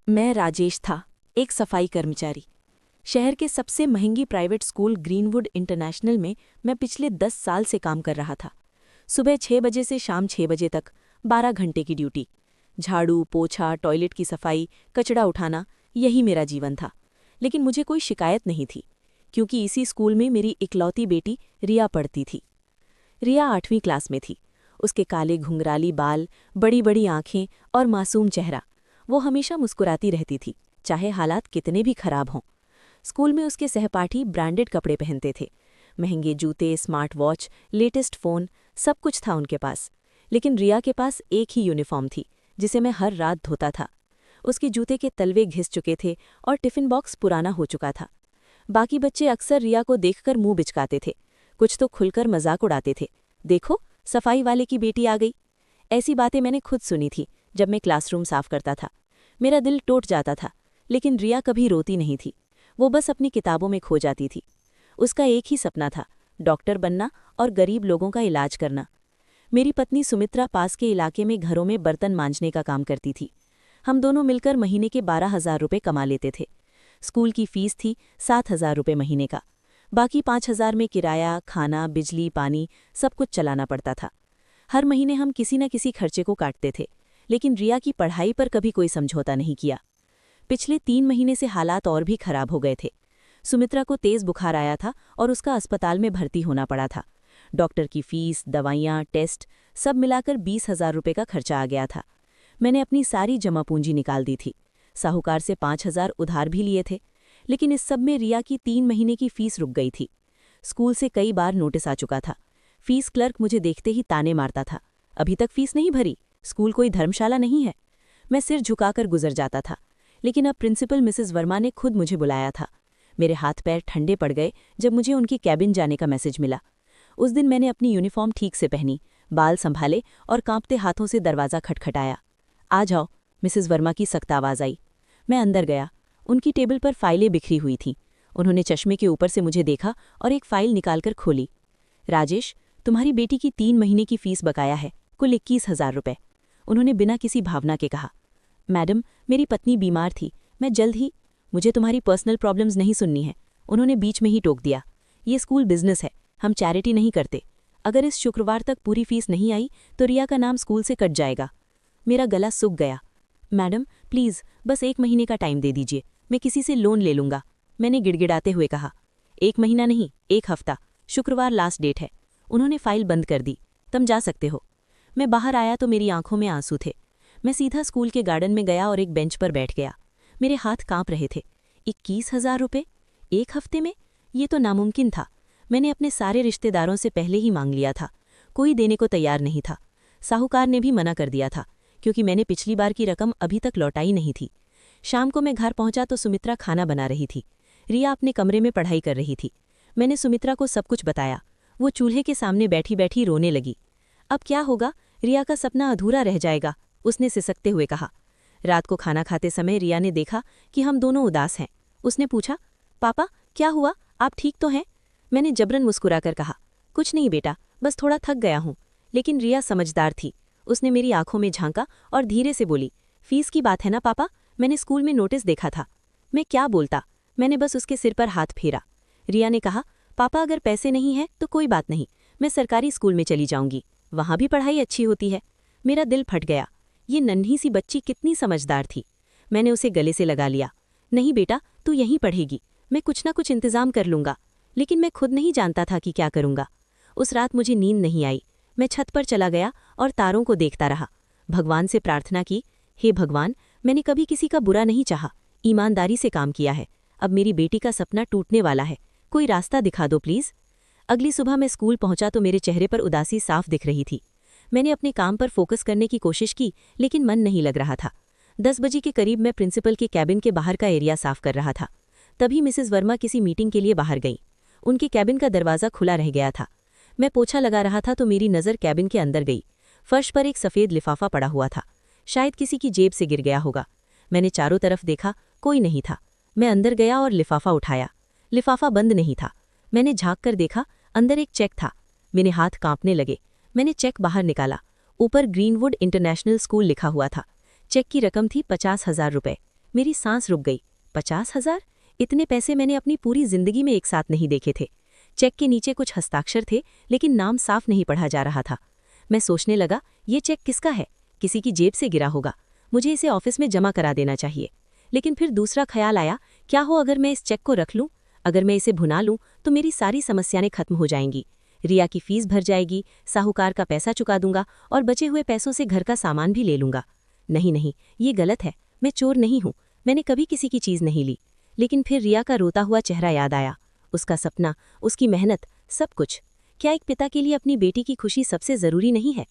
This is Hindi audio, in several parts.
मैं राजेश था, एक सफाई कर्मचारी। शहर के सबसे महंगी प्राइवेट स्कूल ग्रीनवुड इंटरनेशनल में मैं पिछले 10 साल से काम कर रहा था। सुबह 6 बजे से शाम 6 बजे तक 12 घंटे की ड्यूटी। झाड़ू, पोछा, टॉयलेट की सफाई, कचरा उठाना, यही मेरा जीवन था। लेकिन मुझे कोई शिकायत नहीं थी, क्योंकि इसी स्कूल में मेरी इकलौती बेटी रिया पढ़ती थी। रिया 8वीं क्लास में थी। उसके काले घुंघराली बाल, बड़ी बड़ी आंखें और मासूम चेहरा। वो हमेशा मुस्कुराती रहती थी, चाहे हालात कितने भी खराब हों। स्कूल में उसके सहपाठी ब्रांडेड कपड़े पहनते थे। महंगे जूते, स्मार्ट वॉच, लेटेस्ट फ़ोन, सब कुछ था उनके पास। लेकिन रिया के पास एक ही यूनिफॉर्म थी, जिसे मैं हर रात धोता था। उसके जूते के तलवे घिस चुके थे और टिफ़िन बॉक्स पुराना हो चुका था। बाकी बच्चे अक्सर रिया को देखकर मुंह बिचकाते थे। कुछ तो खुलकर मजाक उड़ाते थे, देखो सफाई वाले की बेटी आ गई। ऐसी बातें मैंने खुद सुनी थी जब मैं क्लासरूम साफ करता था। मेरा दिल टूट जाता था, लेकिन रिया कभी रोती नहीं थी। वो बस अपनी किताबों में खो जाती थी। उसका एक ही सपना था, डॉक्टर बनना और गरीब लोगों का इलाज करना। मेरी पत्नी सुमित्रा पास के इलाके में घरों में बर्तन मांजने का काम करती थी। हम दोनों मिलकर महीने के 12,000 रुपये कमा लेते थे। स्कूल की फीस थी 7,000 रुपये महीने का। बाकी 5,000 में किराया, खाना, बिजली, पानी सब कुछ चलाना पड़ता था। हर महीने हम किसी न किसी खर्चे को काटते थे, लेकिन रिया की पढ़ाई पर कभी कोई समझौता नहीं किया। पिछले 3 महीने से हालात और भी खराब हो गए थे। सुमित्रा को तेज बुखार आया था और उसका अस्पताल में भर्ती होना पड़ा था। डॉक्टर की फीस, दवाइयाँ, टेस्ट सब मिलाकर 20,000 रुपये का खर्चा आ गया था। मैंने अपनी सारी जमा पूंजी निकाल दी थी। साहूकार से 5,000 उधार भी लिए थे। लेकिन इस सब में रिया की 3 महीने की फीस रुक गई थी। स्कूल से कई बार नोटिस आ चुका था। फीस क्लर्क मुझे देखते ही ताने मारता था, अभी तक फीस नहीं भरी, स्कूल कोई धर्मशाला नहीं है। मैं सिर झुकाकर गुजर जाता था। लेकिन अब प्रिंसिपल मिसेस वर्मा ने खुद मुझे बुलाया था। मेरे हाथ पैर ठंडे पड़ गए जब मुझे उनकी कैबिन जाने का मैसेज मिला। उस दिन मैंने अपनी यूनिफॉर्म ठीक से पहनी, बाल संभाले और कांपते हाथों से दरवाज़ा खटखटाया। आ जाओ, मिसेस वर्मा की सख्त आवाज़ आई। मैं अंदर गया। उनकी टेबल पर फाइलें बिखरी हुई थीं। उन्होंने चश्मे के ऊपर से मुझे देखा और एक फ़ाइल निकालकर खोली। राजेश, तुम्हारी बेटी की 3 महीने की फीस बकाया है, कुल 21,000 रुपये। उन्होंने बिना किसी भावना के कहा। मैडम, मेरी पत्नी बीमार थी, मैं जल्द ही। मुझे तुम्हारी पर्सनल प्रॉब्लम्स नहीं सुननी है, उन्होंने बीच में ही टोक दिया। ये स्कूल बिजनेस है, हम चैरिटी नहीं करते। अगर इस शुक्रवार तक पूरी फीस नहीं आई तो रिया का नाम स्कूल से कट जाएगा। मेरा गला सूख गया। मैडम प्लीज़, बस 1 महीने का टाइम दे दीजिए, मैं किसी से लोन ले लूँगा, मैंने गिड़गिड़ाते हुए कहा। 1 महीना नहीं, 1 हफ्ता, शुक्रवार लास्ट डेट है। उन्होंने फाइल बंद कर दी। तुम जा सकते हो। मैं बाहर आया तो मेरी आंखों में आंसू थे। मैं सीधा स्कूल के गार्डन में गया और एक बेंच पर बैठ गया। मेरे हाथ कांप रहे थे। 21,000 रुपये 1 हफ्ते में? ये तो नामुमकिन था। मैंने अपने सारे रिश्तेदारों से पहले ही मांग लिया था, कोई देने को तैयार नहीं था। साहूकार ने भी मना कर दिया था, क्योंकि मैंने पिछली बार की रकम अभी तक लौटाई नहीं थी। शाम को मैं घर पहुंचा तो सुमित्रा खाना बना रही थी। रिया अपने कमरे में पढ़ाई कर रही थी। मैंने सुमित्रा को सब कुछ बताया। वो चूल्हे के सामने बैठी बैठी रोने लगी। अब क्या होगा, रिया का सपना अधूरा रह जाएगा, उसने सिसकते हुए कहा। रात को खाना खाते समय रिया ने देखा कि हम दोनों उदास हैं। उसने पूछा, पापा क्या हुआ, आप ठीक तो हैं? मैंने जबरन मुस्कुराकर कहा, कुछ नहीं बेटा, बस थोड़ा थक गया हूँ। लेकिन रिया समझदार थी। उसने मेरी आंखों में झांका और धीरे से बोली, फीस की बात है ना पापा, मैंने स्कूल में नोटिस देखा था। मैं क्या बोलता, मैंने बस उसके सिर पर हाथ फेरा। रिया ने कहा, पापा अगर पैसे नहीं हैं तो कोई बात नहीं, मैं सरकारी स्कूल में चली जाऊंगी, वहाँ भी पढ़ाई अच्छी होती है। मेरा दिल फट गया। ये नन्ही सी बच्ची कितनी समझदार थी। मैंने उसे गले से लगा लिया। नहीं बेटा, तू यहीं पढ़ेगी, मैं कुछ ना कुछ इंतजाम कर लूँगा। लेकिन मैं खुद नहीं जानता था कि क्या करूँगा। उस रात मुझे नींद नहीं आई। मैं छत पर चला गया और तारों को देखता रहा। भगवान से प्रार्थना की, हे भगवान, मैंने कभी किसी का बुरा नहीं चाहा, ईमानदारी से काम किया है। अब मेरी बेटी का सपना टूटने वाला है, कोई रास्ता दिखा दो प्लीज़। अगली सुबह मैं स्कूल पहुंचा तो मेरे चेहरे पर उदासी साफ दिख रही थी। मैंने अपने काम पर फोकस करने की कोशिश की, लेकिन मन नहीं लग रहा था। 10 बजे के करीब मैं प्रिंसिपल के कैबिन के बाहर का एरिया साफ कर रहा था। तभी मिसेस वर्मा किसी मीटिंग के लिए बाहर गई। उनके कैबिन का दरवाज़ा खुला रह गया था। मैं पोछा लगा रहा था तो मेरी नज़र कैबिन के अंदर गई। फर्श पर एक सफ़ेद लिफाफा पड़ा हुआ था, शायद किसी की जेब से गिर गया होगा। मैंने चारों तरफ देखा, कोई नहीं था। मैं अंदर गया और लिफाफा उठाया। लिफाफा बंद नहीं था। मैंने झाँक कर देखा, अंदर एक चेक था। मेरे हाथ कांपने लगे। मैंने चेक बाहर निकाला। ऊपर ग्रीनवुड इंटरनेशनल स्कूल लिखा हुआ था। चेक की रकम थी 50,000 रुपये। मेरी सांस रुक गई। 50,000? इतने पैसे मैंने अपनी पूरी जिंदगी में एक साथ नहीं देखे थे। चेक के नीचे कुछ हस्ताक्षर थे, लेकिन नाम साफ नहीं पढ़ा जा रहा था। मैं सोचने लगा, ये चेक किसका है? किसी की जेब से गिरा होगा। मुझे इसे ऑफिस में जमा करा देना चाहिए। लेकिन फिर दूसरा ख्याल आया, क्या हो अगर मैं इस चेक को रख लूं? अगर मैं इसे भुना लूं तो मेरी सारी समस्याएं खत्म हो जाएंगी। रिया की फीस भर जाएगी, साहूकार का पैसा चुका दूंगा और बचे हुए पैसों से घर का सामान भी ले लूंगा। नहीं, ये गलत है। मैं चोर नहीं हूं। मैंने कभी किसी की चीज नहीं ली। लेकिन फिर रिया का रोता हुआ चेहरा याद आया। उसका सपना, उसकी मेहनत, सब कुछ। क्या एक पिता के लिए अपनी बेटी की खुशी सबसे जरूरी नहीं है?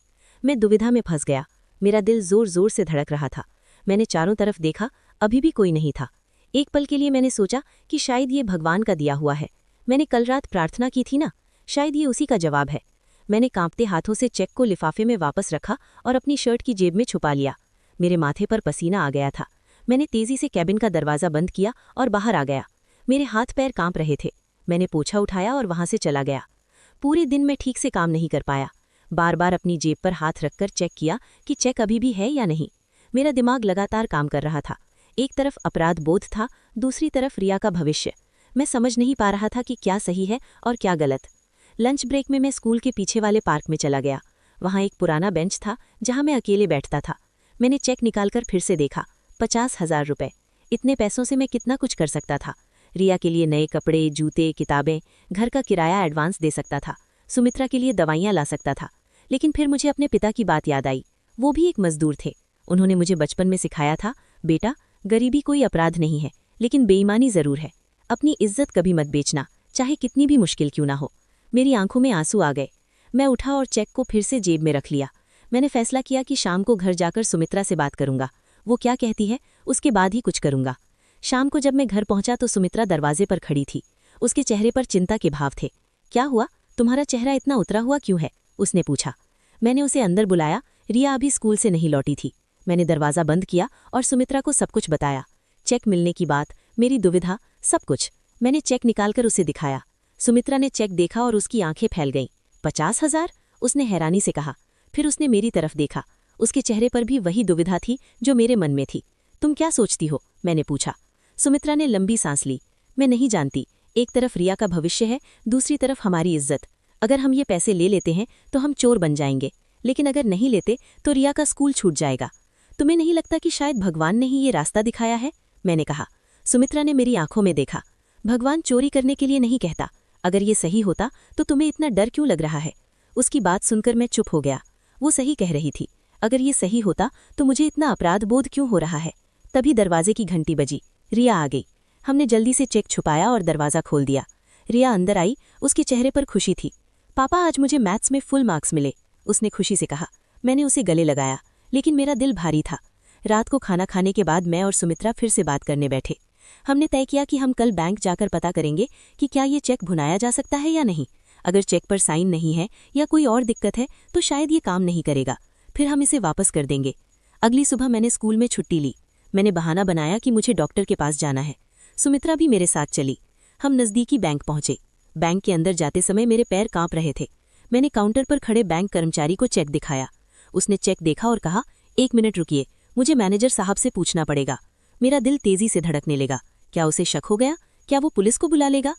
मैं दुविधा में फंस गया। मेरा दिल जोर जोर से धड़क रहा था। मैंने चारों तरफ देखा, अभी भी कोई नहीं था। एक पल के लिए मैंने सोचा कि शायद ये भगवान का दिया हुआ है। मैंने कल रात प्रार्थना की थी ना, शायद ये उसी का जवाब है। मैंने कांपते हाथों से चेक को लिफाफे में वापस रखा और अपनी शर्ट की जेब में छुपा लिया। मेरे माथे पर पसीना आ गया था। मैंने तेजी से कैबिन का दरवाजा बंद किया और बाहर आ गया। मेरे हाथ पैर कांप रहे थे। मैंने पोछा उठाया और वहां से चला गया। पूरे दिन मैं ठीक से काम नहीं कर पाया। बार बार अपनी जेब पर हाथ रखकर चेक किया कि चेक अभी भी है या नहीं। मेरा दिमाग लगातार काम कर रहा था। एक तरफ अपराध बोध था, दूसरी तरफ रिया का भविष्य। मैं समझ नहीं पा रहा था कि क्या सही है और क्या गलत। लंच ब्रेक में मैं स्कूल के पीछे वाले पार्क में चला गया। वहां एक पुराना बेंच था जहां मैं अकेले बैठता था। मैंने चेक निकालकर फिर से देखा। 50,000 रुपये। इतने पैसों से मैं कितना कुछ कर सकता था। रिया के लिए नए कपड़े, जूते, किताबें, घर का किराया एडवांस दे सकता था। सुमित्रा के लिए दवाइयां ला सकता था। लेकिन फिर मुझे अपने पिता की बात याद आई। वो भी एक मजदूर थे। उन्होंने मुझे बचपन में सिखाया था, बेटा, गरीबी कोई अपराध नहीं है, लेकिन बेईमानी जरूर है। अपनी इज्जत कभी मत बेचना, चाहे कितनी भी मुश्किल क्यों ना हो। मेरी आंखों में आंसू आ गए। मैं उठा और चेक को फिर से जेब में रख लिया। मैंने फैसला किया कि शाम को घर जाकर सुमित्रा से बात करूंगा। वो क्या कहती है, उसके बाद ही कुछ करूंगा। शाम को जब मैं घर पहुंचा तो सुमित्रा दरवाजे पर खड़ी थी। उसके चेहरे पर चिंता के भाव थे। क्या हुआ, तुम्हारा चेहरा इतना उतरा हुआ क्यों है? उसने पूछा। मैंने उसे अंदर बुलाया। रिया अभी स्कूल से नहीं लौटी थी। मैंने दरवाजा बंद किया और सुमित्रा को सब कुछ बताया। चेक मिलने की बात, मेरी दुविधा, सब कुछ। मैंने चेक निकालकर उसे दिखाया। सुमित्रा ने चेक देखा और उसकी आंखें फैल गईं। 50,000? उसने हैरानी से कहा। फिर उसने मेरी तरफ देखा। उसके चेहरे पर भी वही दुविधा थी जो मेरे मन में थी। तुम क्या सोचती हो? मैंने पूछा। सुमित्रा ने लंबी सांस ली। मैं नहीं जानती। एक तरफ रिया का भविष्य है, दूसरी तरफ हमारी इज्जत। अगर हम ये पैसे ले लेते हैं तो हम चोर बन जाएंगे, लेकिन अगर नहीं लेते तो रिया का स्कूल छूट जाएगा। तुम्हें नहीं लगता कि शायद भगवान ने ही ये रास्ता दिखाया है? मैंने कहा। सुमित्रा ने मेरी आंखों में देखा। भगवान चोरी करने के लिए नहीं कहता। अगर ये सही होता तो तुम्हें इतना डर क्यों लग रहा है? उसकी बात सुनकर मैं चुप हो गया। वो सही कह रही थी। अगर ये सही होता तो मुझे इतना अपराध बोध क्यों हो रहा है? तभी दरवाजे की घंटी बजी। रिया आ गई। हमने जल्दी से चेक छुपाया और दरवाजा खोल दिया। रिया अंदर आई। उसके चेहरे पर खुशी थी। पापा, आज मुझे मैथ्स में फुल मार्क्स मिले, उसने खुशी से कहा। मैंने उसे गले लगाया, लेकिन मेरा दिल भारी था। रात को खाना खाने के बाद मैं और सुमित्रा फिर से बात करने बैठे। हमने तय किया कि हम कल बैंक जाकर पता करेंगे कि क्या ये चेक भुनाया जा सकता है या नहीं। अगर चेक पर साइन नहीं है या कोई और दिक्कत है तो शायद ये काम नहीं करेगा। फिर हम इसे वापस कर देंगे। अगली सुबह मैंने स्कूल में छुट्टी ली। मैंने बहाना बनाया कि मुझे डॉक्टर के पास जाना है। सुमित्रा भी मेरे साथ चली। हम नज़दीकी बैंक पहुंचे। बैंक के अंदर जाते समय मेरे पैर कांप रहे थे। मैंने काउंटर पर खड़े बैंक कर्मचारी को चेक दिखाया। उसने चेक देखा और कहा, 1 मिनट रुकिए, मुझे मैनेजर साहब से पूछना पड़ेगा। मेरा दिल तेजी से धड़कने लगा। क्या उसे शक हो गया? क्या वो पुलिस को बुला लेगा?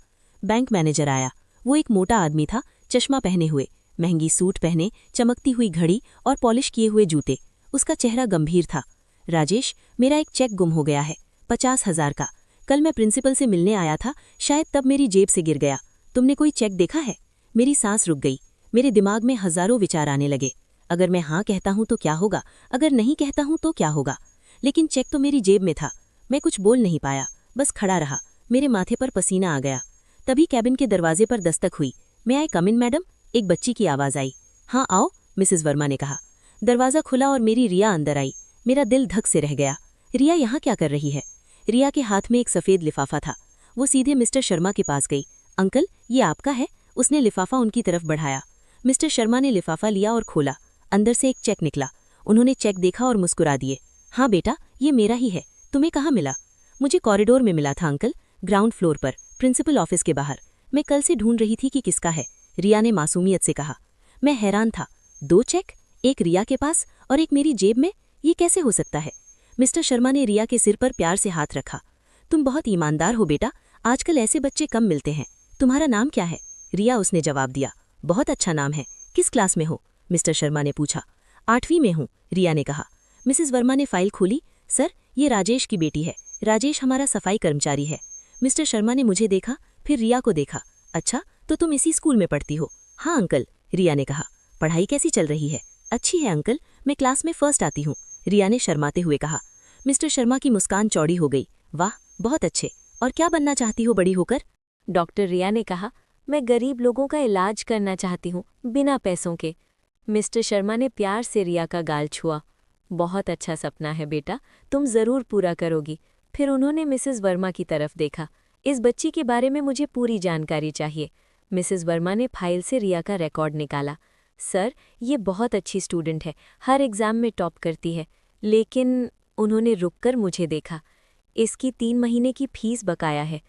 बैंक मैनेजर आया। वो एक मोटा आदमी था, चश्मा पहने हुए, महंगी सूट पहने, चमकती हुई घड़ी और पॉलिश किए हुए जूते। उसका चेहरा गंभीर था। राजेश, मेरा एक चेक गुम हो गया है, 50,000 का। कल मैं प्रिंसिपल से मिलने आया था, शायद तब मेरी जेब से गिर गया। तुमने कोई चेक देखा है? मेरी सांस रुक गई। मेरे दिमाग में हजारों विचार आने लगे। अगर मैं हाँ कहता हूं तो क्या होगा? अगर नहीं कहता हूं तो क्या होगा? लेकिन चेक तो मेरी जेब में था। मैं कुछ बोल नहीं पाया, बस खड़ा रहा। मेरे माथे पर पसीना आ गया। तभी कैबिन के दरवाजे पर दस्तक हुई। मैं आई कम इन मैडम? एक बच्ची की आवाज़ आई। हाँ आओ, मिसेस वर्मा ने कहा। दरवाज़ा खुला और मेरी रिया अंदर आई। मेरा दिल धक से रह गया। रिया यहाँ क्या कर रही है? रिया के हाथ में एक सफ़ेद लिफाफा था। वो सीधे मिस्टर शर्मा के पास गई। अंकल, ये आपका है? उसने लिफाफा उनकी तरफ बढ़ाया। मिस्टर शर्मा ने लिफाफा लिया और खोला। अंदर से एक चेक निकला। उन्होंने चेक देखा और मुस्कुरा दिए। हाँ बेटा, ये मेरा ही है। तुम्हें कहाँ मिला? मुझे कॉरिडोर में मिला था अंकल, ग्राउंड फ्लोर पर, प्रिंसिपल ऑफिस के बाहर। मैं कल से ढूंढ रही थी कि किसका है। रिया ने मासूमियत से कहा। मैं हैरान था। 2 चेक, एक रिया के पास और एक मेरी जेब में, ये कैसे हो सकता है? मिस्टर शर्मा ने रिया के सिर पर प्यार से हाथ रखा। तुम बहुत ईमानदार हो बेटा, आजकल ऐसे बच्चे कम मिलते हैं। तुम्हारा नाम क्या है? रिया उसने जवाब दिया। बहुत अच्छा नाम है। किस क्लास में हो? मिस्टर शर्मा ने पूछा। 8वीं में हूँ, रिया ने कहा। मिसेस वर्मा ने फाइल खोली। सर, ये राजेश की बेटी है। राजेश हमारा सफाई कर्मचारी है। मिस्टर शर्मा ने मुझे देखा, फिर रिया को देखा। अच्छा, तो तुम इसी स्कूल में पढ़ती हो? हाँ अंकल, रिया ने कहा। पढ़ाई कैसी चल रही है? अच्छी है अंकल, मैं क्लास में फर्स्ट आती हूँ, रिया ने शर्माते हुए कहा। मिस्टर शर्मा की मुस्कान चौड़ी हो गई। वाह, बहुत अच्छे। और क्या बनना चाहती हो बड़ी होकर? डॉक्टर रिया ने कहा। मैं गरीब लोगों का इलाज करना चाहती हूँ, बिना पैसों के। मिस्टर शर्मा ने प्यार से रिया का गाल छुआ। बहुत अच्छा सपना है बेटा, तुम ज़रूर पूरा करोगी। फिर उन्होंने मिसेस वर्मा की तरफ देखा। इस बच्ची के बारे में मुझे पूरी जानकारी चाहिए। मिसेस वर्मा ने फाइल से रिया का रिकॉर्ड निकाला। सर, ये बहुत अच्छी स्टूडेंट है, हर एग्ज़ाम में टॉप करती है। लेकिन उन्होंने रुककर मुझे देखा। इसकी 3 महीने की फीस बकाया है।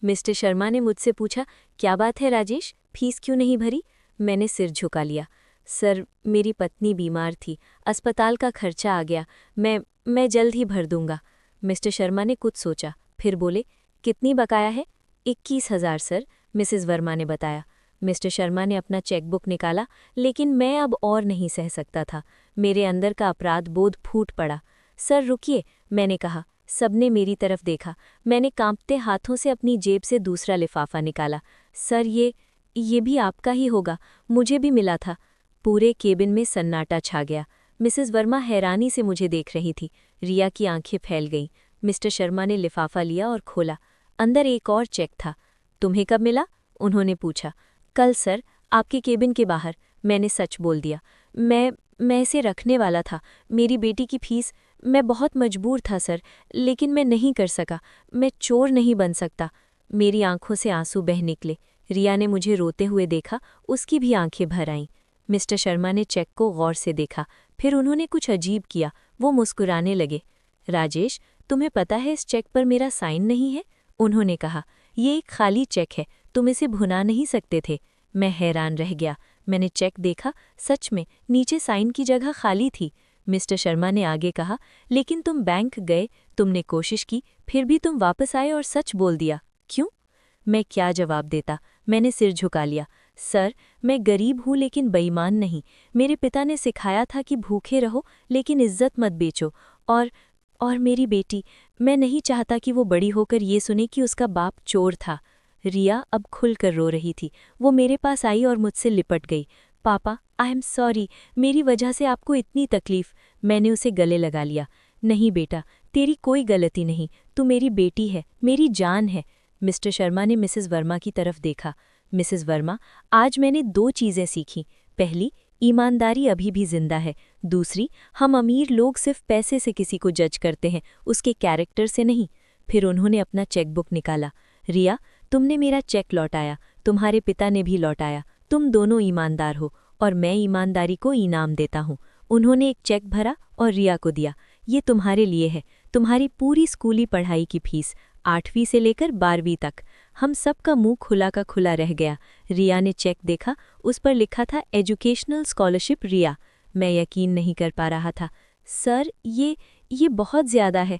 मिस्टर शर्मा ने मुझसे पूछा, क्या बात है राजेश, फीस क्यों नहीं भरी? मैंने सिर झुका लिया। सर, मेरी पत्नी बीमार थी, अस्पताल का खर्चा आ गया। मैं जल्द ही भर दूंगा। मिस्टर शर्मा ने कुछ सोचा, फिर बोले, कितनी बकाया है? 21,000 सर, मिसेस वर्मा ने बताया। मिस्टर शर्मा ने अपना चेकबुक निकाला, लेकिन मैं अब और नहीं सह सकता था। मेरे अंदर का अपराध बोध फूट पड़ा। सर रुकिए, मैंने कहा। सबने मेरी तरफ देखा। मैंने कांपते हाथों से अपनी जेब से दूसरा लिफाफा निकाला। सर, ये भी आपका ही होगा, मुझे भी मिला था। पूरे केबिन में सन्नाटा छा गया। मिसेस वर्मा हैरानी से मुझे देख रही थी। रिया की आंखें फैल गईं। मिस्टर शर्मा ने लिफाफा लिया और खोला। अंदर एक और चेक था। तुम्हें कब मिला? उन्होंने पूछा। कल सर, आपके केबिन के बाहर, मैंने सच बोल दिया। मैं इसे रखने वाला था, मेरी बेटी की फीस। मैं बहुत मजबूर था सर, लेकिन मैं नहीं कर सका। मैं चोर नहीं बन सकता। मेरी आंखों से आंसू बह निकले। रिया ने मुझे रोते हुए देखा, उसकी भी आंखें भर आईं। मिस्टर शर्मा ने चेक को गौर से देखा, फिर उन्होंने कुछ अजीब किया। वो मुस्कुराने लगे। राजेश, तुम्हें पता है इस चेक पर मेरा साइन नहीं है? उन्होंने कहा। ये एक खाली चेक है, तुम इसे भुना नहीं सकते थे। मैं हैरान रह गया। मैंने चेक देखा, सच में नीचे साइन की जगह खाली थी। मिस्टर शर्मा ने आगे कहा, लेकिन तुम बैंक गए, तुमने कोशिश की, फिर भी तुम वापस आए और सच बोल दिया। क्यों? मैं क्या जवाब देता? मैंने सिर झुका लिया। सर, मैं गरीब हूँ लेकिन बेईमान नहीं। मेरे पिता ने सिखाया था कि भूखे रहो लेकिन इज्जत मत बेचो। और मेरी बेटी, मैं नहीं चाहता कि वो बड़ी होकर ये सुने कि उसका बाप चोर था। रिया अब खुलकर रो रही थी। वो मेरे पास आई और मुझसे लिपट गई। पापा, आई एम सॉरी, मेरी वजह से आपको इतनी तकलीफ। मैंने उसे गले लगा लिया। नहीं बेटा, तेरी कोई गलती नहीं, तू मेरी बेटी है, मेरी जान है। मिस्टर शर्मा ने मिसेस वर्मा की तरफ देखा। मिसेस वर्मा, आज मैंने 2 चीज़ें सीखीं। पहली, ईमानदारी अभी भी जिंदा है। दूसरी, हम अमीर लोग सिर्फ पैसे से किसी को जज करते हैं, उसके कैरेक्टर से नहीं। फिर उन्होंने अपना चेकबुक निकाला। रिया, तुमने मेरा चेक लौटाया, तुम्हारे पिता ने भी लौटाया। तुम दोनों ईमानदार हो और मैं ईमानदारी को इनाम देता हूँ। उन्होंने एक चेक भरा और रिया को दिया। ये तुम्हारे लिए है, तुम्हारी पूरी स्कूली पढ़ाई की फीस, 8वीं से लेकर 12वीं तक। हम सबका मुंह खुला का खुला रह गया। रिया ने चेक देखा, उस पर लिखा था एजुकेशनल स्कॉलरशिप रिया। मैं यकीन नहीं कर पा रहा था। सर, ये बहुत ज़्यादा है।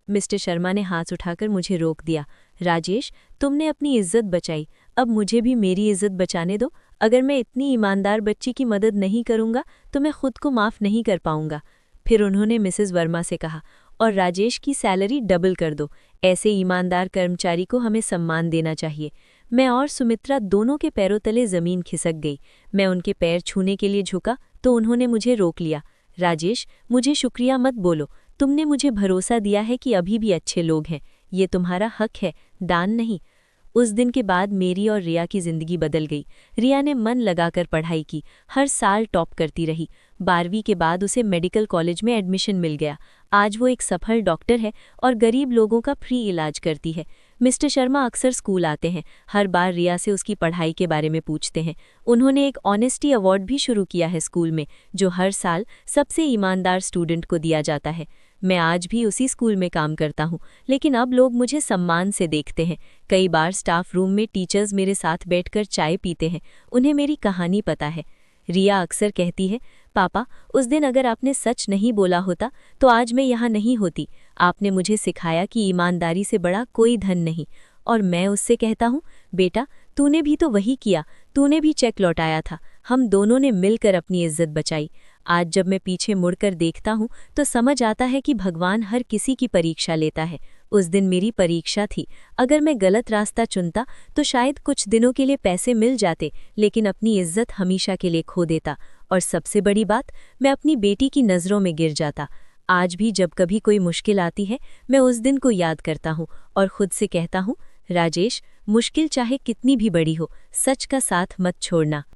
मिस्टर शर्मा ने हाथ उठाकर मुझे रोक दिया। राजेश, तुमने अपनी इज्जत बचाई, अब मुझे भी मेरी इज्जत बचाने दो। अगर मैं इतनी ईमानदार बच्ची की मदद नहीं करूँगा तो मैं खुद को माफ़ नहीं कर पाऊँगा। फिर उन्होंने मिसेस वर्मा से कहा, और राजेश की सैलरी डबल कर दो। ऐसे ईमानदार कर्मचारी को हमें सम्मान देना चाहिए। मैं और सुमित्रा दोनों के पैरों तले ज़मीन खिसक गई। मैं उनके पैर छूने के लिए झुका तो उन्होंने मुझे रोक लिया। राजेश, मुझे शुक्रिया मत बोलो, तुमने मुझे भरोसा दिया है कि अभी भी अच्छे लोग हैं। ये तुम्हारा हक है, दान नहीं। उस दिन के बाद मेरी और रिया की जिंदगी बदल गई। रिया ने मन लगाकर पढ़ाई की, हर साल टॉप करती रही। 12वीं के बाद उसे मेडिकल कॉलेज में एडमिशन मिल गया। आज वो एक सफल डॉक्टर है और गरीब लोगों का फ्री इलाज करती है। मिस्टर शर्मा अक्सर स्कूल आते हैं, हर बार रिया से उसकी पढ़ाई के बारे में पूछते हैं। उन्होंने एक ऑनेस्टी अवार्ड भी शुरू किया है स्कूल में, जो हर साल सबसे ईमानदार स्टूडेंट को दिया जाता है। मैं आज भी उसी स्कूल में काम करता हूँ, लेकिन अब लोग मुझे सम्मान से देखते हैं। कई बार स्टाफ रूम में टीचर्स मेरे साथ बैठकर चाय पीते हैं। उन्हें मेरी कहानी पता है। रिया अक्सर कहती है, पापा, उस दिन अगर आपने सच नहीं बोला होता तो आज मैं यहाँ नहीं होती। आपने मुझे सिखाया कि ईमानदारी से बड़ा कोई धन नहीं। और मैं उससे कहता हूँ, बेटा, तूने भी तो वही किया, तूने भी चेक लौटाया था। हम दोनों ने मिलकर अपनी इज्जत बचाई। आज जब मैं पीछे मुड़कर देखता हूँ तो समझ आता है कि भगवान हर किसी की परीक्षा लेता है। उस दिन मेरी परीक्षा थी। अगर मैं गलत रास्ता चुनता तो शायद कुछ दिनों के लिए पैसे मिल जाते, लेकिन अपनी इज्जत हमेशा के लिए खो देता। और सबसे बड़ी बात, मैं अपनी बेटी की नज़रों में गिर जाता। आज भी जब कभी कोई मुश्किल आती है, मैं उस दिन को याद करता हूँ और खुद से कहता हूँ, राजेश, मुश्किल चाहे कितनी भी बड़ी हो, सच का साथ मत छोड़ना।